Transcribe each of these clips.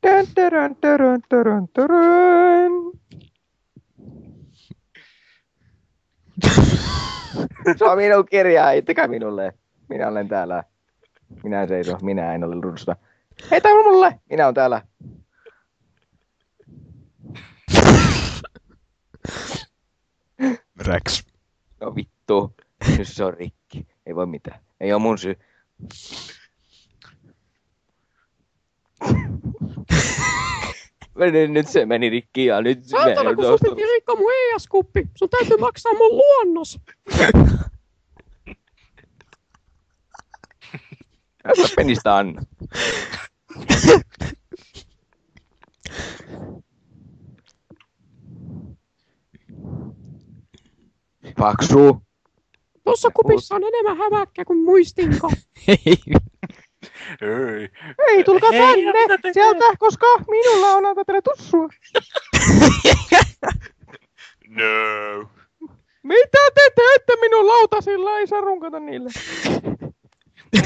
Tön, törön, törön, törön, törön. Se on minun kirja, heittäkää minulle. Minä olen täällä. Minä seison, minä en ole rudusta. Heitä mulle! Minä olen täällä. Rex. No vittu. Nyt se on rikki. Ei voi mitään. Ei oo mun syy. Nyt se meni rikki ja nyt... Saatana, kun susta piti rikkoa mun ES-kuppi. Sun täytyy maksaa mun luonnos. Älä penistä anna. Paksu. Tuossa kupissa on enemmän hämäkkä kuin muistinko. Ei. Ei, tulkaa tänne sieltä, koska minulla on teille tussua. No. Mitä te teette minun lautasilla? Ei saa runkata niille.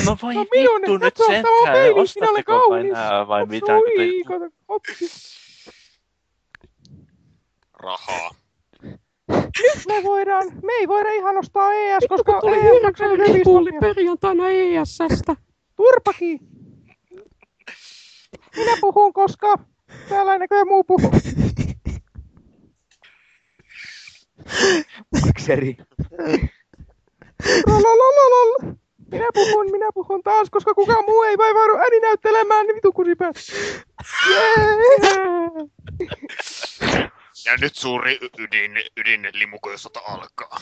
No voi No minun, vittu nyt katso, tämä on sentään. peili, minä olen Ostatteko vai kaunis. nää vai mitä? Oi, kato, hoppi. Rahaa. Me ei voida ihan ostaa ES, Vittu, koska kun tuli ES hirveä on ripuuli perjantaina ES-stä. Turpaki. Minä puhun, koska täällä ei näköjään muu puhu. Makseri. Lalalalalalal. Minä puhun taas, koska kukaan muu ei voi vaadu ääni näyttelemään, niin vitu kusipää. Ja nyt suuri ydinlimukoissota alkaa.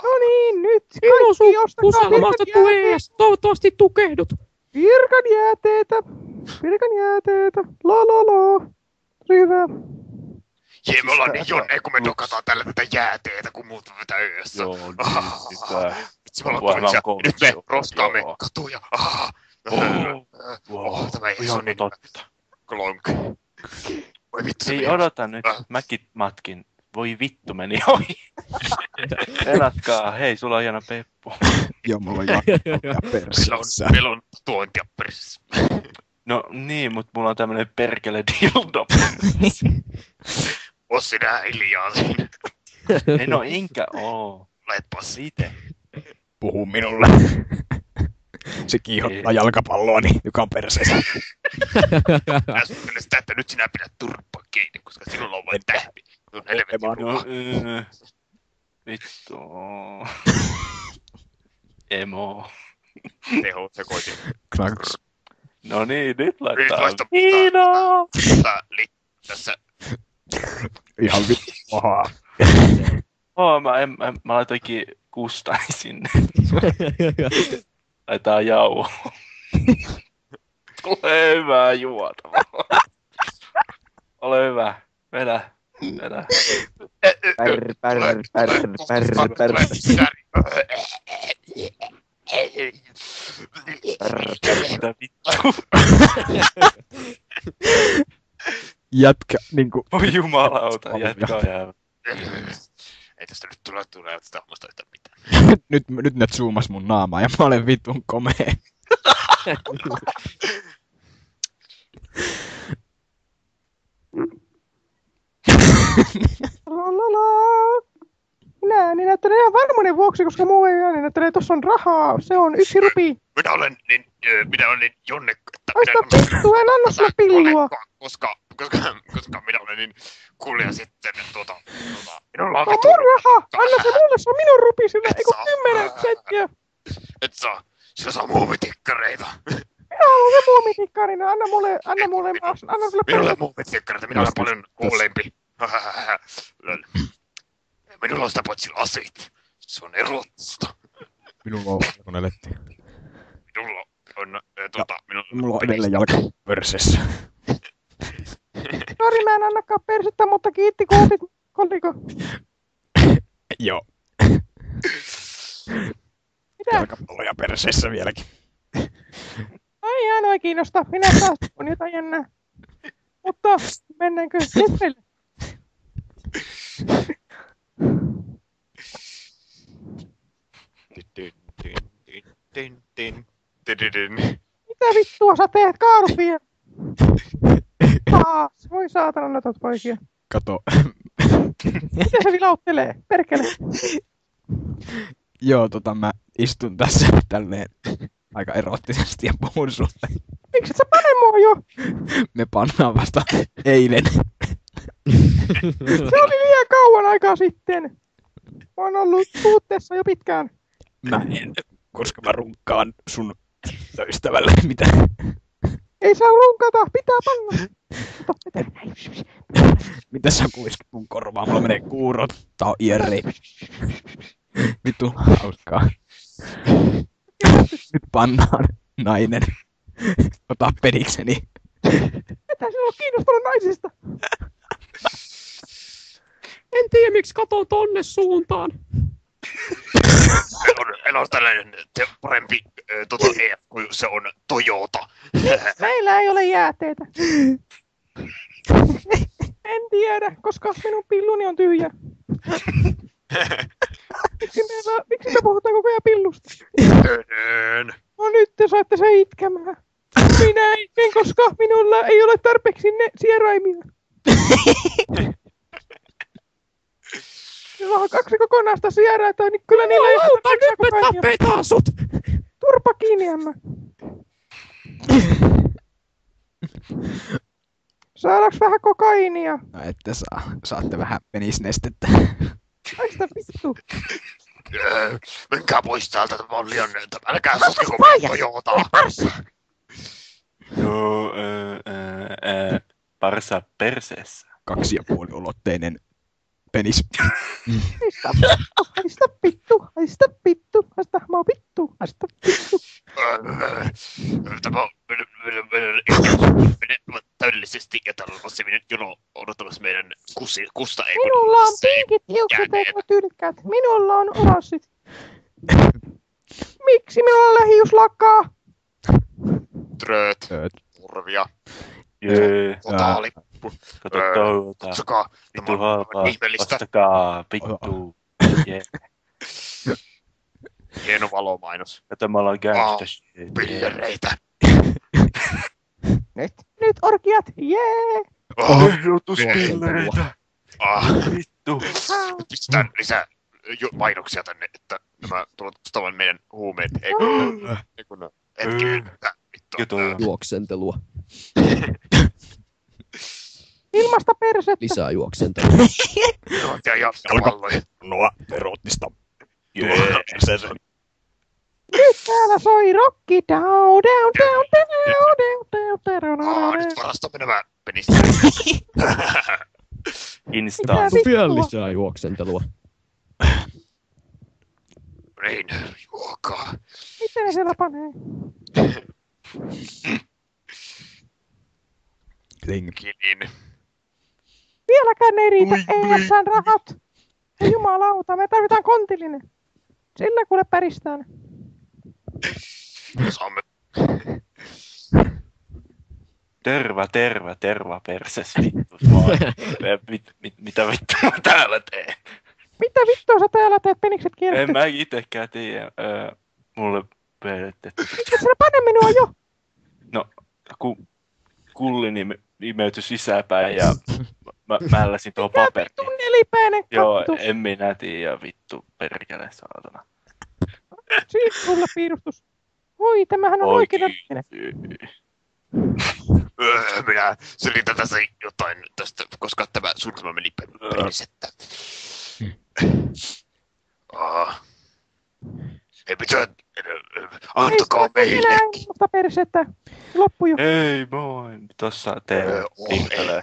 No niin, nyt Ilo sun kaikki ostakaa pusalamaistettu ES. Toivottavasti tukehdut. Virkan jääteetä. La la la. Hyvä. Jee, me ollaan niin jonne, kun me dokataan tällä tätä jääteetä, kun muut vetää yössä. Joo, niin sitä. Vitsi, me ollaan Varmaan tuolla nyt me koulussa. roskaamme Joo. katuja. Wow. Tämä ei Se on niin totta. klonk. Voi vittu, se Ei meni. odota nyt, mäkin matkin. Voi vittu meni ohi. Pelatkaa, hei, sulla on hieno peppu. Joo, mulla on jakkoja persissä. Meillä on tuontia perissä. No niin, mut mulla on tämmönen perkele dildo. Oo sinä hiljaa siinä. Ei no enkä oo. Laitpas. Ite. Puhu minulle. Se kiihottaa jalkapalloani, joka on perseessä. Mä suuttelen sitä, että nyt sinä pidät turppaa kiinni, koska sinulla on vain tähti. Se on helvetin No, No, rumaa. vittu. Emo. Teho sekoitin. Knacks. No niin, nyt Nyt laittaa laista viinaa. tässä. Ihan vittu pahaa. Mä laitoinkin Kustani sinne. Laitetaan jauho. Ole hyvä juotava. Ole hyvä. Vedä. Pärr. Mitä vittu? Jätkä, niinku... Voi jumalauta, jätkä jäävä. Ei tästä nyt tule sitä omasta yhtään mitään. nyt ne zoomas mun naamaa ja mä olen vitun komea. Minä ääninäyttelen ihan varmuuden vuoksi, koska muu ei ääninäyttele. Tossa on rahaa. Se on 1 rupi. Minä olen niin Jonne, että Haista vittu, en anna sulle pillua. koska minä olen niin kulja sitten minulla on No mun raha! Anna se mulle, se on minun rupi sille. Eiku 10 senttiä. et saa, sinä saa muovitikkareita. Minä haluan se muomitikkarina. Anna mulle, anna sulle Minulla pillua. on muovitikkareita, minä olen paljon kuulempi. Minulla on sitä paitsi lasit. Se on erotusta. Minulla on valkoneletti. Minulla on, Mulla on edelleen jalka perseessä. Sori, mä en annakaan persettä, mutta kiitti kun otit koliko. Joo, Mitä? jalkapalloja perseessä vieläkin. Ai ihan noin kiinnosta. Minä taas on jotain jännää. Mutta mennäänkö Nefrelle? Mitä vittua sä teet? Kaadu vielä. Voi saatana notot poikia. Kato. Miten se vilauttelee? Perkele. Joo, mä istun tässä tälleen aika eroottisesti ja puhun sulle. Miksi et sä pane mua jo? Me pannaan vasta eilen. Se oli liian kauan aikaa sitten. Mä oon ollut puutteessa jo pitkään. Mä en, koska mä runkkaan sun ystävälle, mitä? Ei saa runkata, pitää panna. Mitä sä kuiskit mun korvaan? Mulla menee kuurot. Tää on IRI. Vittu hauskaa. Nyt pannaan nainen. Ota pedikseni. Ethän sinä ole kiinnostunut naisista. En tiedä, miksi katon tonne suuntaan. En ole tällainen parempi EF kuin se on Toyota. Meillä ei ole jääteitä. En tiedä, koska minun pilluni on tyhjä. Miksi me puhutaan koko ajan pillusta? No nyt te saatte se itkemään. Minä itken, koska minulla ei ole tarpeeksi sieraimia. Minulla on 2 kokonaista sieraita, niin kyllä niillä ei Jumalauta, nyt me tapetaan sut! Turpa kiinni, Emma. Saadaanko vähän kokaiinia? No ette saa. Saatte vähän penisnestettä. Haista vittu. Menkää pois täältä, tämä on liian... Älkää sotkeko Toyotaa. Joo, parsa perseessä. 2,5-ulotteinen penis. Haista vittu, haista vittu, haista maa vittu, haista vittu. Tämä on menettävät täydellisesti ja täällä on massiivinen jono odottamassa meidän kusta ei. Minulla on pinkit hiukset eikä tyylikkäät. Minulla on oranssit. Miksi minulla on lähius lakkaa? Trööt, turvia, Jee. totaalippu. Kato touta. Katsokaa, Vittu tämä on halpaa. ihmeellistä. Ostakaa, vittu. Jee. Hieno valomainos. Kato, me ollaan gangsta shit. Pillereitä. Nyt orkiat, jee! Ehdotuspillereitä. Vittu. Pistetään lisää mainoksia tänne, että nämä tulevat ostamaan meidän huumeet. Ei kun hetkinen. Vittu. Juoksentelua. Ilmasta persettä. Lisää juoksentelua. Ja jalkapalloja. Noa eroottista. Nyt täällä soi rokki. Down, down, down, down, down, down. Nyt varastamme nämä penistä. Instaan. Vielä lisää juoksentelua. Niin, juokaa. Miten ne siellä panee? Kinin. Vieläkään ei riitä ESN rahat. Ja jumalauta, me tarvitaan kontillinen. Sillä kuule päristään. Saamme. Terva perses vittu. Mitä vittu mä täällä teen? Mitä vittua sä täällä teet penikset En kierrätty? mä itekään tiedä. Mulle peitetty. Miksi sä pane minua jo? No, kun kulli imeytyi sisäpäin ja mä mälläsin tuohon paperiin. Vittu nelipäinen Joo, kattu. en minä tiedä vittu perkele saatana. Siitä sulle piirustus. Voi, tämähän on oikein. Minä selitän tässä jotain tästä, koska tämä suunnitelma meni persettä. Ei mitään. Antakaa meille. Mutta persettä. Loppu jo. Ei moi, tossa teillä piirtelee.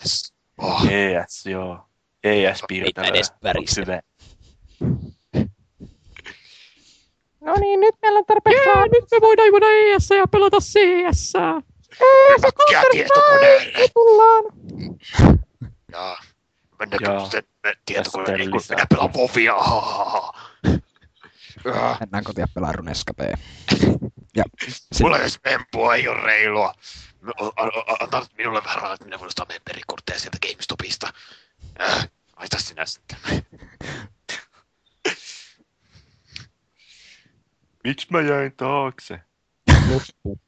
ES, joo. ES piirtelee. edes väristä. Hyvä. No niin, nyt meillä on tarpeeksi. Jee, nyt me voidaan juoda ES ja pelata CS. Se tietokoneelle. me tullaan. Ja mennäänkö Joo. sitten tietokoneelle, Tästä kun lisää. minä pelaan Vovia. Mennään kotiin pelaa Runeskapea. Ja Mulla edes empua ei ole reilua. Antaa minulle vähän rahaa, että minä voin ostaa meidän perikortteja sieltä GameStopista. Aita sinä sitten. Miksi mä jäin taakse? Loppu.